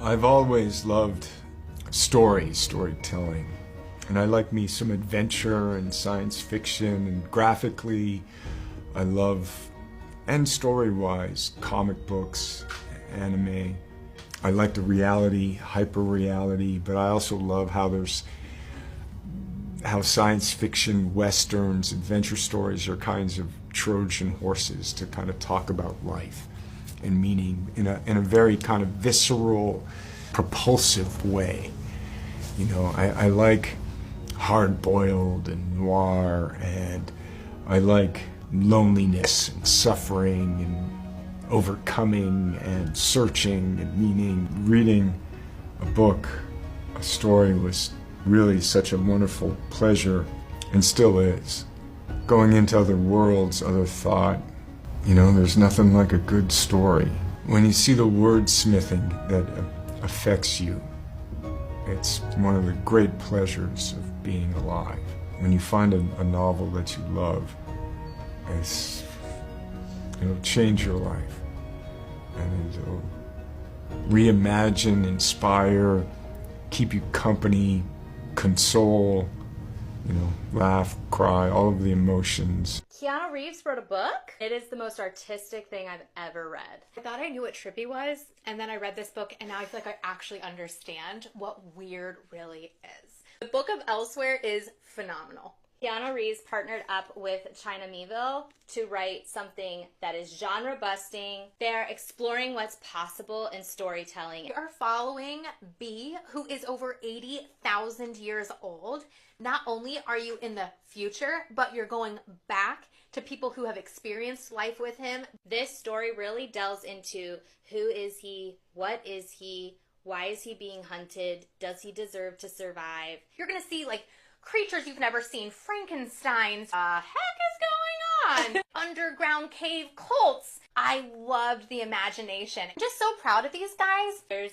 I've always loved storytelling. And I like me some adventure and science fiction, and graphically I love, and story-wise, comic books, anime. I like the reality, hyper-reality, but I also love how science fiction, westerns, adventure stories are kinds of Trojan horses to kind of talk about life and meaning in a very kind of visceral, propulsive way. You know, I like hard-boiled and noir, and I like loneliness and suffering and overcoming and searching and meaning. Reading a book, a story, was really such a wonderful pleasure, and still is. Going into other worlds, other thought, you know, there's nothing like a good story. When you see the wordsmithing that affects you, it's one of the great pleasures of being alive. When you find a novel that you love, it'll change your life, and it'll reimagine, inspire, keep you company, console, you know, laugh, cry, all of the emotions. Keanu Reeves wrote a book. It is the most artistic thing I've ever read. I thought I knew what trippy was, and then I read this book, and now I feel like I actually understand what weird really is. The Book of Elsewhere is phenomenal. Keanu Reeves partnered up with China Miéville to write something that is genre-busting. They're exploring what's possible in storytelling. We are following B, who is over 80,000 years old. Not only are you in the future, but you're going back to people who have experienced life with him. This story really delves into who is he, what is he, why is he being hunted, does he deserve to survive? You're gonna see like creatures you've never seen, Frankensteins. Heck is going on? Underground cave cults. I loved the imagination. I'm just so proud of these guys. There's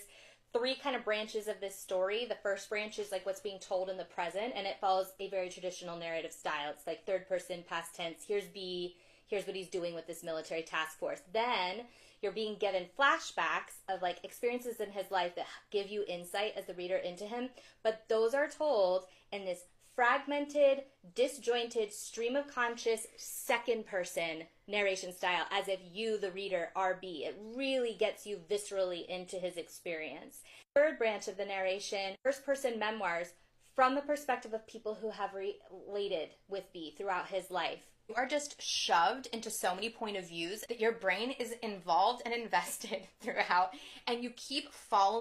three kind of branches of this story. The first branch is like what's being told in the present, and it follows a very traditional narrative style. It's like third person, past tense. Here's B, here's what he's doing with this military task force. Then you're being given flashbacks of like experiences in his life that give you insight as the reader into him, but those are told in this fragmented, disjointed, stream of conscious, second person narration style, as if you, the reader, are B. It really gets you viscerally into his experience. Third branch of the narration, first person memoirs from the perspective of people who have related with B throughout his life. You are just shoved into so many point of views that your brain is involved and invested throughout, and you keep following